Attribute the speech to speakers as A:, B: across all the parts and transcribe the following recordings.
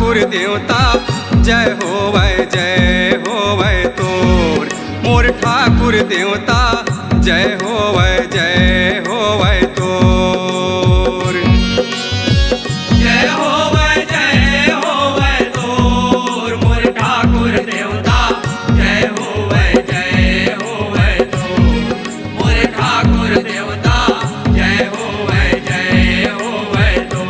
A: ठाकुर देवता जय होवै तोर। मोर ठाकुर देवता जय होवै तोर।
B: जय होवै तोर मोर ठाकुर देवता जय होवै तोर। मोर ठाकुर देवता जय होवै तोर।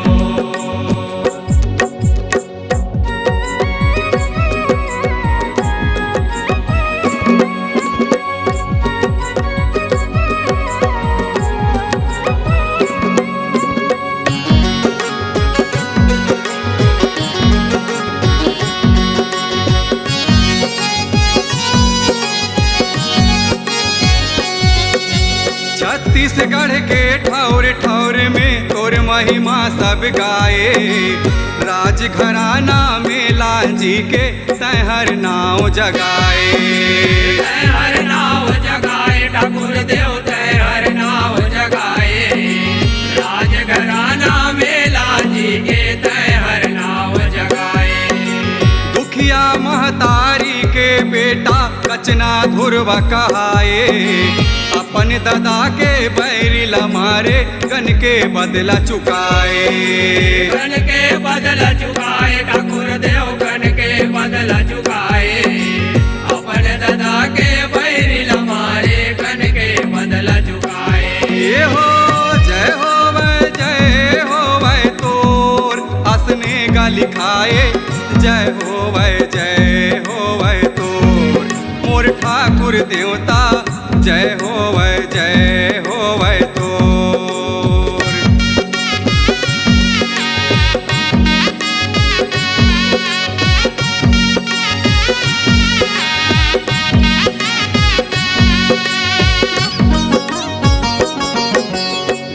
A: छत्तीसगढ़ के ठौर ठौर में तोर महिमा सब गाए। राज घराना में लाल जी के तहर नाव जगाए।
B: हर नाव जगाए ठाकुर देव हर नाव जगाए। राजघराना मेला जी के हर नाव जगाए।
A: दुखिया महतारी के बेटा कचना ध्रुव कहाए। अपन दादा के बैरिल मारे गन के बदला चुकाए।
B: गन के बदला चुकाए ठाकुर देव गन के बदला चुकाए। अपन दादा के बैरिल मारे गन के बदला चुकाए।
A: ये हो जय होवै तोर असने गा लिखाए। जय होवै तोर। मोर ठाकुर देवता जय होवै तोर।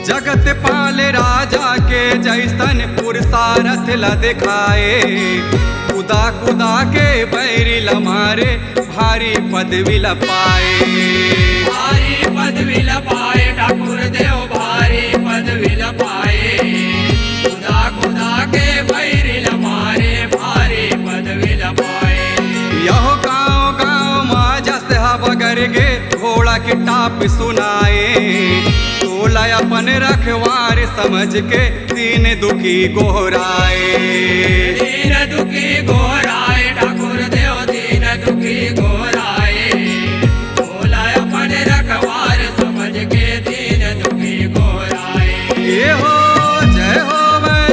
A: जगत पाले राजा के जैसन पुरसारथ ल दिखाए। कुदा कुदा के बैरिल मारे भारी पदवी ल पाए।
B: भारी पदवी लपाए ठाकुर देव भारी पदवी लपाए। खुदा खुदा के बैरिल मारे भारी पदवी लपाए।
A: यहो गाँव गाँव माजस बगर गे घोड़ा के टाप सुनाए। तोला अपन रखवार समझ के दीन दुखी गोहराए।
B: दीन दुखी गोहराए ठाकुर देव दीन दुखी गोहराए। तोला अपन रखवार समझ के दीन दुखी गोहराए।
A: ये हो जय होवै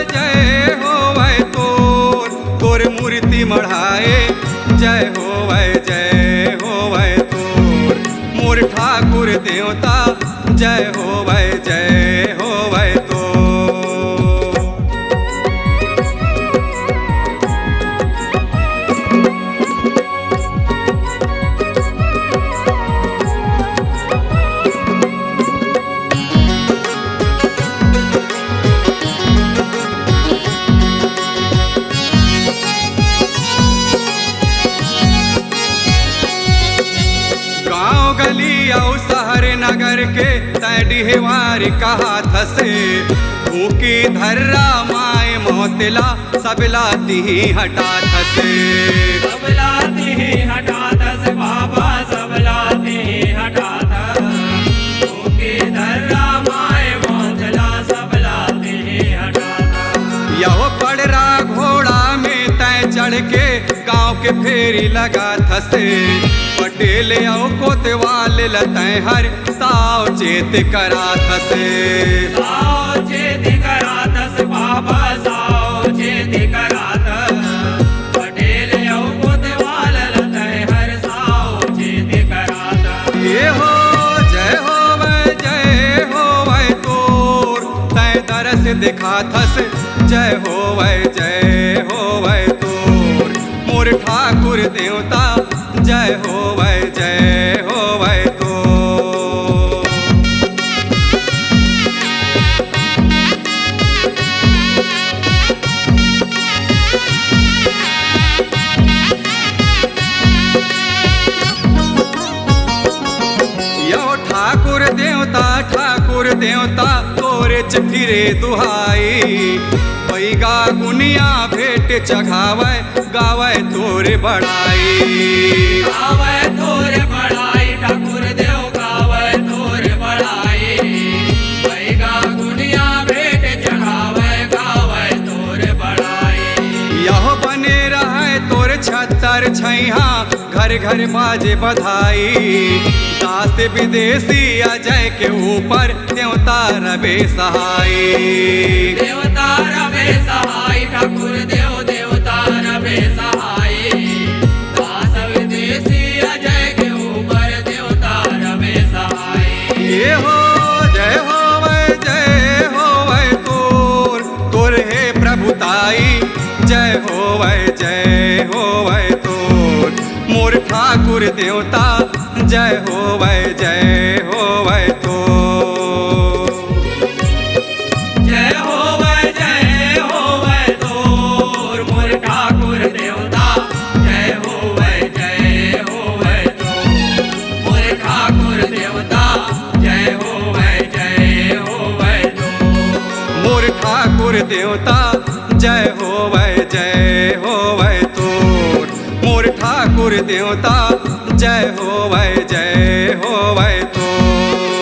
A: तोर मूर्ति मढ़ाए। जय होवै तोर। मोर ठाकुर देवता जय होवै तोर। गाँव गली और शहर नगर के तडिहवार कहा थसे। भूखी धर्रा माए मोतला सबलाती हटा थसे।
B: सबलाती हटा दस बाबा सबलाती हटा दस। ओके धर्रा माए मोतला सबलाती हटा दस।
A: यहो पड़रा घोड़ा में तय चढ़ के गाँव के फेरी लगा थसे। पटेल औ कोतवाल लतय हर साव चेत करा थसे।
B: साओ चेत करा दस बाबा साओ चेत करा दस। पटेल औ कोतवाल लतय हर साओ चेत करा दस।
A: ये हो जय होवै तोर तय दरस दिखा थस। जय होवै तोर। मोर ठाकुर देवता जय होवै तोर। यो ठाकुर देवता तोरे चिट्ठी रे दुहाई। बैगा गुनिया भेंट चढ़ावे गावे तोरे बड़ाई
B: गावे तोरे बड़ाई ठाकुर देव गावे तोरे बड़ाई बैगा गुनिया भेंट चढ़ावे गावे तोरे बड़ाई
A: यह बने रहे तोर छतर छैहा घर घर बाजे बधाई दास विदेशी अजय के ऊपर देवता रबे सहाई
B: देवता रबे सहाय ठाकुर देव देवता रबे सहाय दास विदेशी अजय के ऊपर देवता रबे सहाय
A: ये हो वै तोर हे प्रभुताई जय हो वै तोर मोर ठाकुर देवता जय हो वै तोर
B: जय होवे तोर मोर ठाकुर देवता जय होवे तोर मोर ठाकुर देवता जय होवे तोर
A: मोर ठाकुर देवता जय होवे तोर मोर ठाकुर देवता जय होवे तोर